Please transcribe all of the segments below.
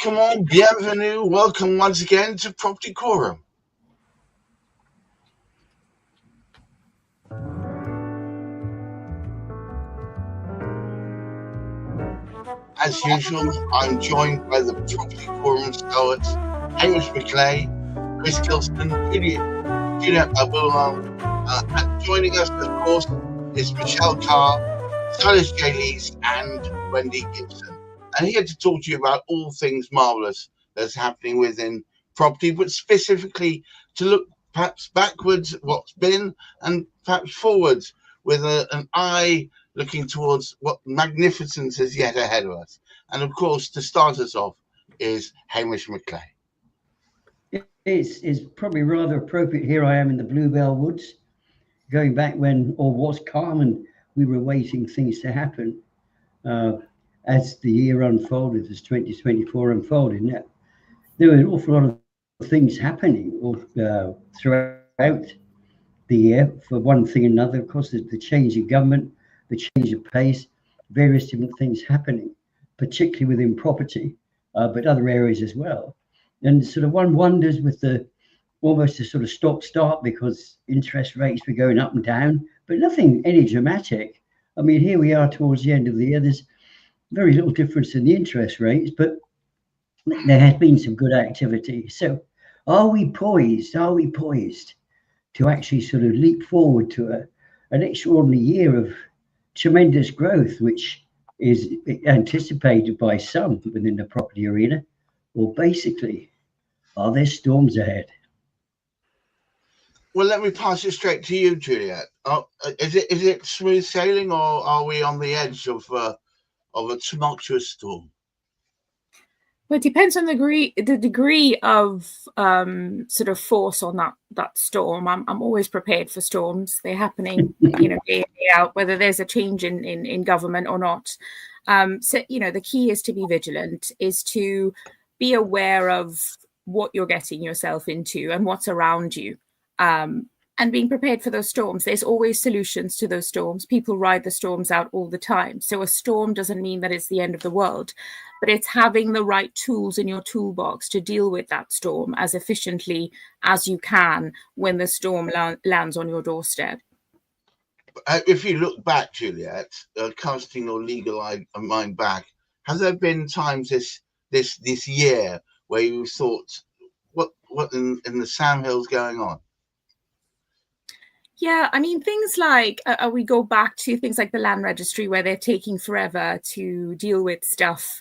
Welcome on, bienvenue, welcome once again to Property Quorum. As usual, I'm joined by the Property Quorum stalwarts, Hamish McLay, Chris Gilsenan, Juliet Baboolal, and joining us, of course, is Michelle Carr, Silas J Lees, and Wendy Gibson. And here to talk to you about all things marvellous that's happening within property, but specifically to look perhaps backwards at what's been and perhaps forwards with an eye looking towards what magnificence is yet ahead of us. And of course, to start us off is Hamish McLay. It's probably rather appropriate. Here I am in the Bluebell Woods, going back when all was calm and we were waiting things to happen. As the year unfolded, as 2024 unfolded, there were an awful lot of things happening throughout the year. For one thing or another, of course, the change in government, the change of pace, various different things happening, particularly within property, but other areas as well. And sort of one wonders with almost a sort of stop-start because interest rates were going up and down, but nothing any dramatic. I mean, here we are towards the end of the year. There's very little difference in the interest rates, but there has been some good activity. So are we poised to actually sort of leap forward to an extraordinary year of tremendous growth, which is anticipated by some within the property arena? Or basically, are there storms ahead? Well, let me pass it straight to you, Juliet. Is it smooth sailing, or are we on the edge of a tumultuous storm? Well, it depends on the degree of sort of force on that storm. I'm always prepared for storms. They're happening, day in, day out, whether there's a change in government or not. So, the key is to be vigilant, is to be aware of what you're getting yourself into and what's around you. And being prepared for those storms. There's always solutions to those storms. People ride the storms out all the time. So a storm doesn't mean that it's the end of the world, but it's having the right tools in your toolbox to deal with that storm as efficiently as you can when the storm lands on your doorstep. If you look back, Juliet, casting your legal mind back, has there been times this year where you thought, what in the Sam Hill's going on? Yeah, I mean, things like, we go back to things like the land registry where they're taking forever to deal with stuff.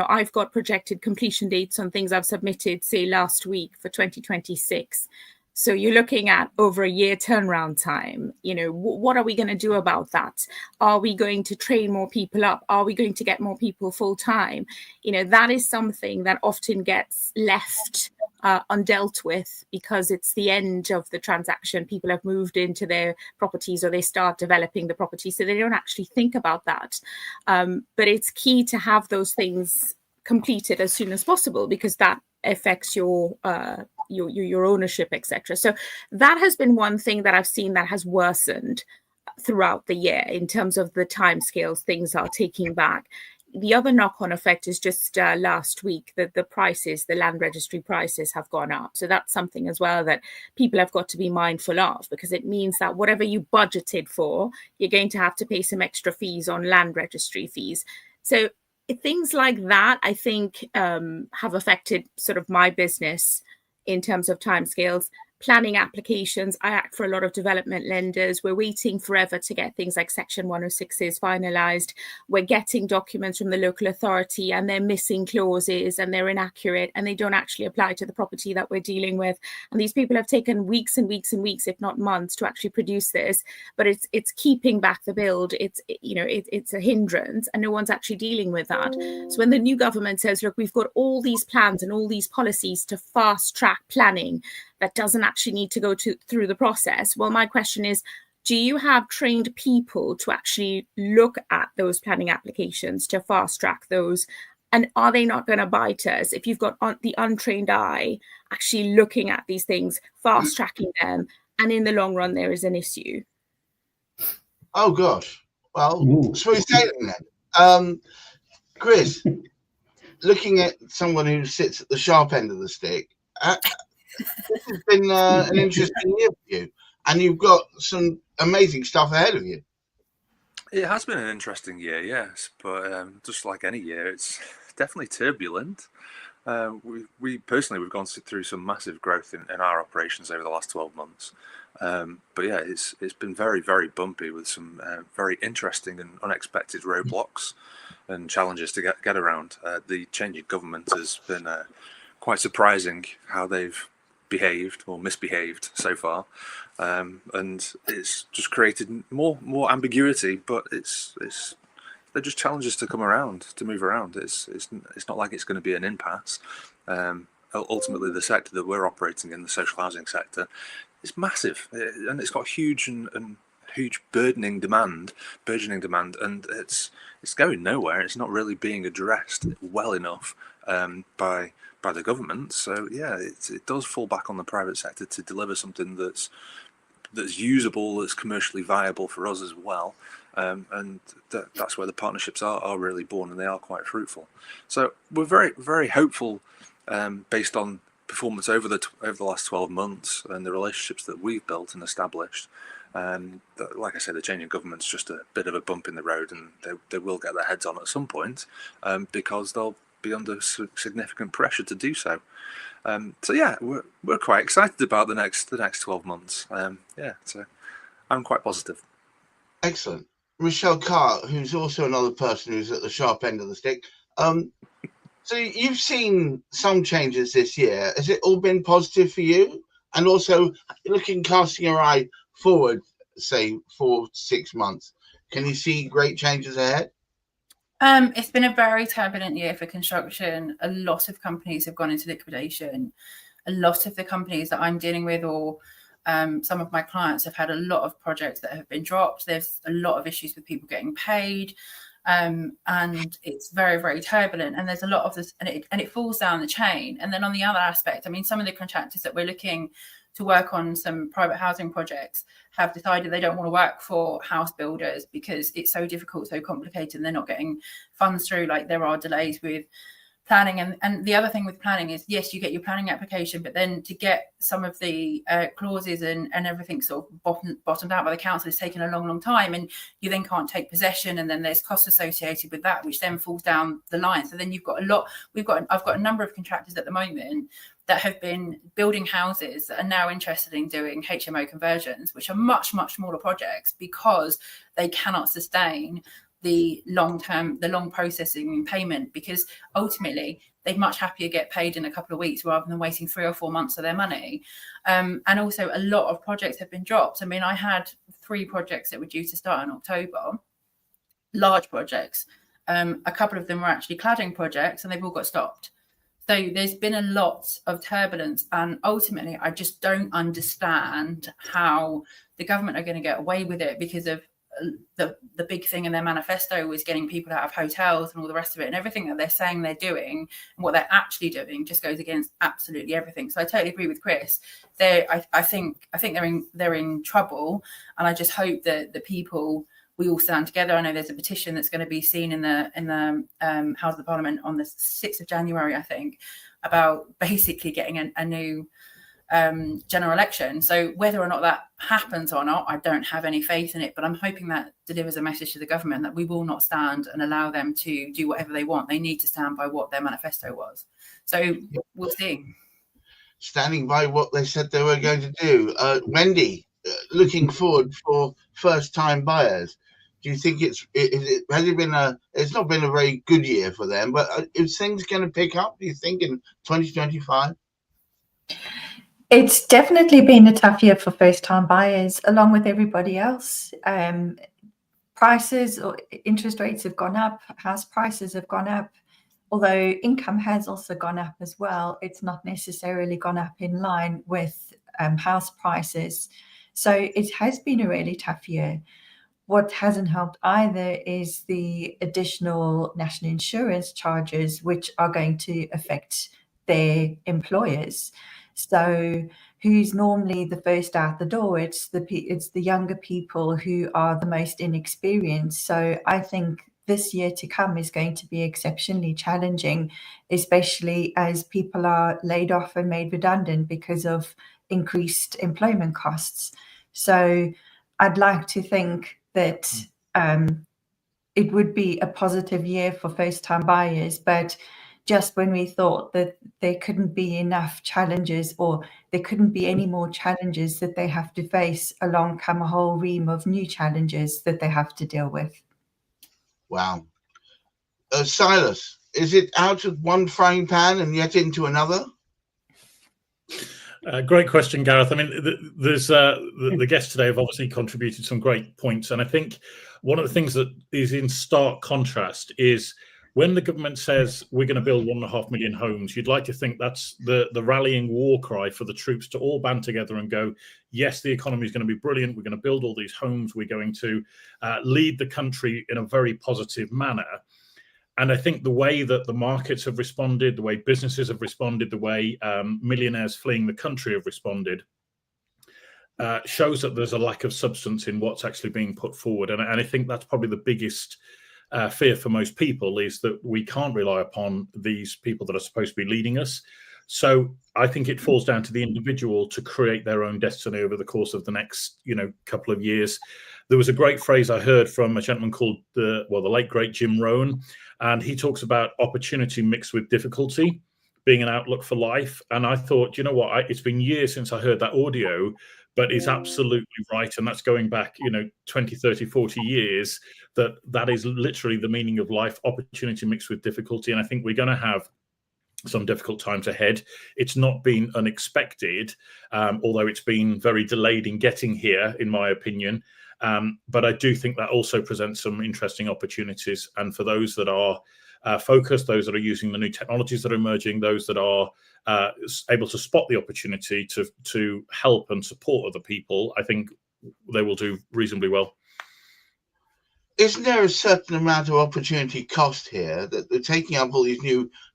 I've got projected completion dates on things I've submitted, say, last week for 2026. So you're looking at over a year turnaround time. What are we going to do about that? Are we going to train more people up? Are we going to get more people full time? That is something that often gets left undealt with because it's the end of the transaction. People have moved into their properties or they start developing the property, so they don't actually think about that. But it's key to have those things completed as soon as possible because that affects your ownership, etc. So that has been one thing that I've seen that has worsened throughout the year in terms of the timescales things are taking back. The other knock-on effect is just last week that the land registry prices have gone up. So that's something as well that people have got to be mindful of, because it means that whatever you budgeted for, you're going to have to pay some extra fees on land registry fees. So things like that, I think, have affected sort of my business in terms of timescales. Planning applications, I act for a lot of development lenders. We're waiting forever to get things like Section 106s finalised. We're getting documents from the local authority and they're missing clauses and they're inaccurate and they don't actually apply to the property that we're dealing with. And these people have taken weeks and weeks and weeks, if not months, to actually produce this. But it's keeping back the build. It's a hindrance and no one's actually dealing with that. So when the new government says, look, we've got all these plans and all these policies to fast track planning, that doesn't actually need to go through the process. Well, my question is, do you have trained people to actually look at those planning applications to fast track those? And are they not going to bite us if you've got the untrained eye actually looking at these things, fast tracking them, and in the long run, there is an issue? Oh, gosh. Well, smooth sailing then. Chris? looking at someone who sits at the sharp end of the stick, this has been an interesting year for you, and you've got some amazing stuff ahead of you. It has been an interesting year, yes, but just like any year, it's definitely turbulent. We personally, we've gone through some massive growth in our operations over the last 12 months. But yeah, it's been very, very bumpy with some very interesting and unexpected roadblocks and challenges to get around. The change in government has been quite surprising how they've behaved or misbehaved so far, and it's just created more ambiguity. But they're just challenges to come around, to move around. It's not like it's going to be an impasse. Ultimately, the sector that we're operating in, the social housing sector, is massive, and it's got huge burgeoning demand, and it's going nowhere. It's not really being addressed well enough by the government. So yeah, it does fall back on the private sector to deliver something that's usable, that's commercially viable for us as well. And that's where the partnerships are really born, and they are quite fruitful. So we're very, very hopeful, based on performance over the last 12 months and the relationships that we've built and established. Like I say, the change in government's just a bit of a bump in the road, and they will get their heads on at some point, because they'll be under significant pressure to do so. So yeah, we're quite excited about the next 12 months. Yeah, so I'm quite positive. Excellent. Michelle Carr, who's also another person who's at the sharp end of the stick. So you've seen some changes this year. Has it all been positive for you? And also, casting your eye forward, say 4 to 6 months, can you see great changes ahead? It's been a very turbulent year for construction. A lot of companies have gone into liquidation. A lot of the companies that I'm dealing with, or some of my clients, have had a lot of projects that have been dropped. There's a lot of issues with people getting paid, and it's very, very turbulent. And there's a lot of this, and it falls down the chain. And then on the other aspect, I mean, some of the contractors that we're looking to work on some private housing projects have decided they don't want to work for house builders because it's so difficult, so complicated, and they're not getting funds through. Like, there are delays with planning. And the other thing with planning is, yes, you get your planning application, but then to get some of the clauses and everything sort of bottomed out by the council is taking a long, long time. And you then can't take possession. And then there's costs associated with that, which then falls down the line. So then you've got I've got a number of contractors at the moment that have been building houses that are now interested in doing HMO conversions, which are much, much smaller projects, because they cannot sustain the long processing and payment, because ultimately they'd much happier get paid in a couple of weeks rather than waiting 3 or 4 months of their money. And also a lot of projects have been dropped. I mean, I had 3 projects that were due to start in October, large projects. A couple of them were actually cladding projects, and they've all got stopped. So there's been a lot of turbulence, and ultimately I just don't understand how the government are going to get away with it, because of the big thing in their manifesto was getting people out of hotels and all the rest of it, and everything that they're saying they're doing and what they're actually doing just goes against absolutely everything. So I totally agree with Chris. I think they're in trouble, and I just hope that the people, we all stand together. I know there's a petition that's going to be seen in the House of the Parliament on the 6th of January, I think, about basically getting a new general election. So whether or not that happens or not, I don't have any faith in it, but I'm hoping that delivers a message to the government that we will not stand and allow them to do whatever they want. They need to stand by what their manifesto was. So we'll see. Standing by what they said they were going to do. Wendy, looking forward for first-time buyers, do you think it's not been a very good year for them, but is things going to pick up, do you think, in 2025? It's definitely been a tough year for first-time buyers, along with everybody else. Prices or interest rates have gone up, house prices have gone up, although income has also gone up as well. It's not necessarily gone up in line with house prices. So it has been a really tough year. What hasn't helped either is the additional national insurance charges, which are going to affect their employers. So who's normally the first out the door? It's the younger people who are the most inexperienced. So I think this year to come is going to be exceptionally challenging, especially as people are laid off and made redundant because of increased employment costs. So I'd like to think that it would be a positive year for first-time buyers, but just when we thought that there couldn't be enough challenges, or there couldn't be any more challenges that they have to face, along come a whole ream of new challenges that they have to deal with. Wow. Silas, is it out of one frying pan and yet into another? Great question, Gareth. I mean, there's the guests today have obviously contributed some great points, and I think one of the things that is in stark contrast is when the government says we're going to build 1.5 million homes, you'd like to think that's the rallying war cry for the troops to all band together and go, yes, the economy is going to be brilliant. We're going to build all these homes. We're going to lead the country in a very positive manner. And I think the way that the markets have responded, the way businesses have responded, the way millionaires fleeing the country have responded, shows that there's a lack of substance in what's actually being put forward. And I think that's probably the biggest fear for most people, is that we can't rely upon these people that are supposed to be leading us. So I think it falls down to the individual to create their own destiny over the course of the next, couple of years. There was a great phrase I heard from a gentleman called the late great Jim Rohn, and he talks about opportunity mixed with difficulty being an outlook for life. And I thought, you know what, it's been years since I heard that audio, but it's absolutely right. And that's going back, 20, 30, 40 years, that is literally the meaning of life, opportunity mixed with difficulty. And I think we're going to have some difficult times ahead. It's not been unexpected, although it's been very delayed in getting here, in my opinion. But I do think that also presents some interesting opportunities. And for those that are focused, those that are using the new technologies that are emerging, those that are able to spot the opportunity to help and support other people, I think they will do reasonably well. Isn't there a certain amount of opportunity cost here, that they're taking up all these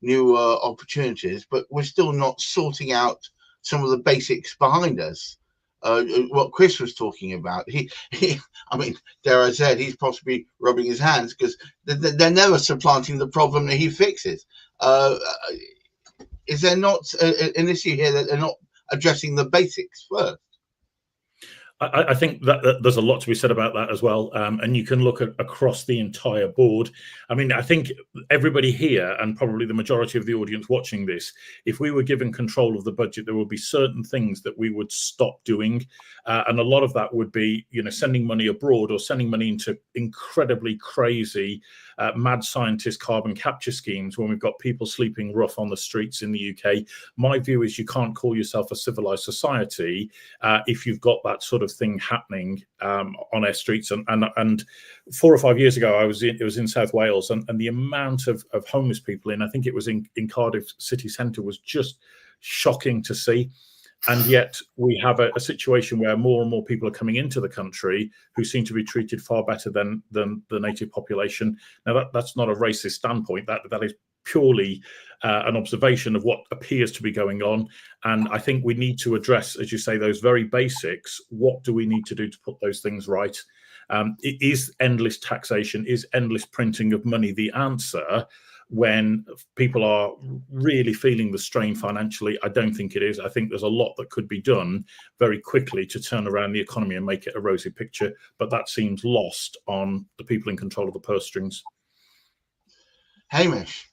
new opportunities, but we're still not sorting out some of the basics behind us? What Chris was talking about, he I mean, dare I say it, he's possibly rubbing his hands, because they're never supplanting the problem that he fixes. Is there not an issue here that they're not addressing the basics first? I think that there's a lot to be said about that as well. And you can look across the entire board. I mean, I think everybody here, and probably the majority of the audience watching this, if we were given control of the budget, there would be certain things that we would stop doing. And a lot of that would be, sending money abroad or sending money into incredibly crazy, mad scientist carbon capture schemes when we've got people sleeping rough on the streets in the UK. My view is you can't call yourself a civilized society if you've got that sort of thing happening on our streets. And 4 or 5 years ago, it was in South Wales, and the amount of homeless people I think it was in Cardiff city centre, was just shocking to see. And yet we have a situation where more and more people are coming into the country who seem to be treated far better than the native population. Now, that's not a racist standpoint. That is purely an observation of what appears to be going on. And I think we need to address, as you say, those very basics. What do we need to do to put those things right? It is endless taxation, is endless printing of money the answer when people are really feeling the strain financially? I don't think it is. I think there's a lot that could be done very quickly to turn around the economy and make it a rosy picture, but that seems lost on the people in control of the purse strings. Hamish,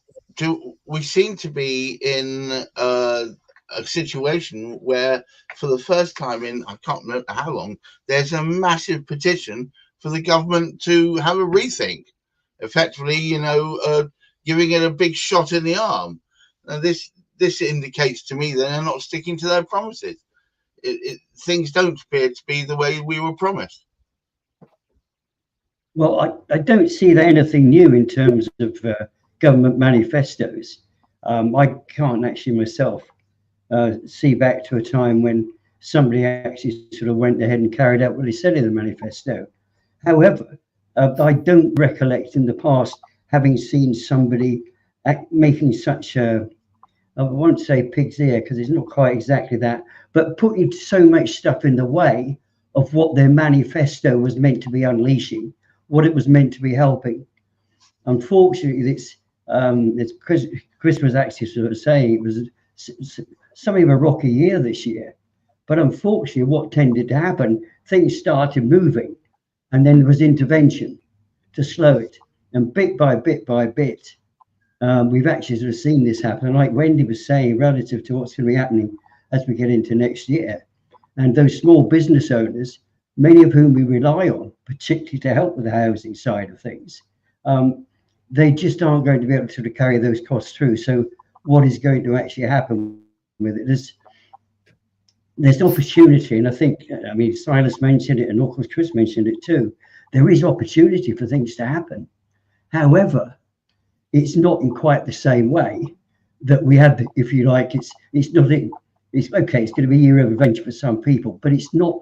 we seem to be in a situation where, for the first time in I can't remember how long, there's a massive petition for the government to have a rethink, effectively, giving it a big shot in the arm. Now, this indicates to me that they're not sticking to their promises. Things don't appear to be the way we were promised. Well, I don't see that anything new in terms of government manifestos. I can't actually myself see back to a time when somebody actually sort of went ahead and carried out what they said in the manifesto. However, I don't recollect in the past having seen somebody making such a, I won't say pig's ear because it's not quite exactly that, but putting so much stuff in the way of what their manifesto was meant to be unleashing, what it was meant to be helping. Unfortunately, it's because Chris was actually sort of saying it was something of a rocky year this year. But unfortunately, what tended to happen, things started moving, and then there was intervention to slow it. And bit by bit by bit, we've actually sort of seen this happen. And like Wendy was saying, relative to what's going to be happening as we get into next year, and those small business owners, many of whom we rely on, particularly to help with the housing side of things, they just aren't going to be able to sort of carry those costs through. So what is going to actually happen with it? There's opportunity, and I think, I mean, Silas mentioned it, and of course Chris mentioned it too. There is opportunity for things to happen. However, it's not in quite the same way that we had, if you like, it's okay, it's going to be a year of adventure for some people, but it's not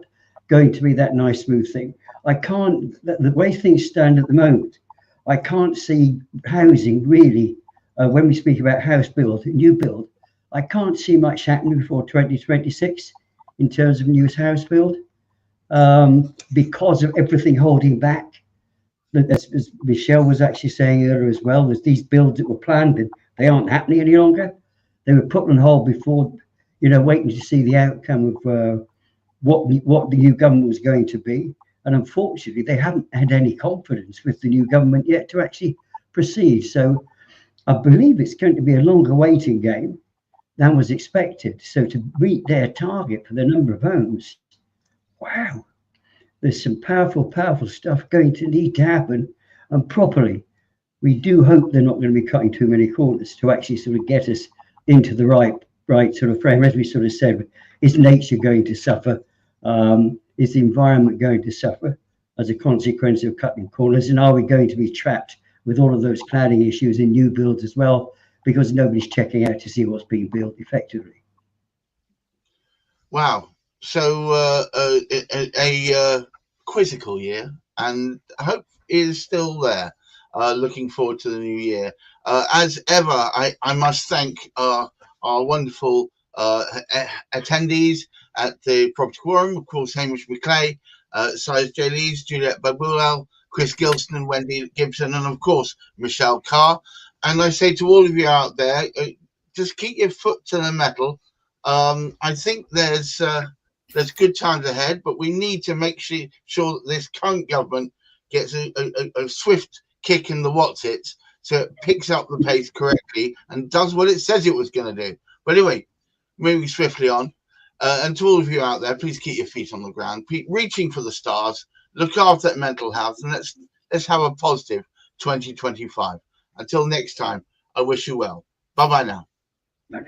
going to be that nice, smooth thing. The way things stand at the moment, I can't see housing really, when we speak about house build, new build, I can't see much happening before 2026 in terms of new house build, because of everything holding back. As Michelle was actually saying earlier as well, there's these builds that were planned and they aren't happening any longer. They were put on hold before, waiting to see the outcome of what the new government was going to be. And unfortunately, they haven't had any confidence with the new government yet to actually proceed. So I believe it's going to be a longer waiting game than was expected. So to meet their target for the number of homes, wow, there's some powerful, powerful stuff going to need to happen, and properly. We do hope they're not going to be cutting too many corners to actually sort of get us into the right sort of frame. As we sort of said, is nature going to suffer? Is the environment going to suffer as a consequence of cutting corners? And are we going to be trapped with all of those cladding issues in new builds as well, because nobody's checking out to see what's being built effectively? Wow. So a quizzical year, and hope is still there. Looking forward to the new year. As ever, I must thank our wonderful attendees at the Property Quorum, of course, Hamish McLay, Silas J Lees, Juliet Baboolal, Chris Gilsenan, Wendy Gibson, and of course, Michelle Carr. And I say to all of you out there, just keep your foot to the metal. I think there's good times ahead, but we need to make sure that this current government gets a swift kick in the what's-its, so it picks up the pace correctly and does what it says it was going to do. But anyway, moving swiftly on, and to all of you out there, please keep your feet on the ground, reaching for the stars, look after that mental health, and let's have a positive 2025. Until next time, I wish you well. Bye-bye now. Bye.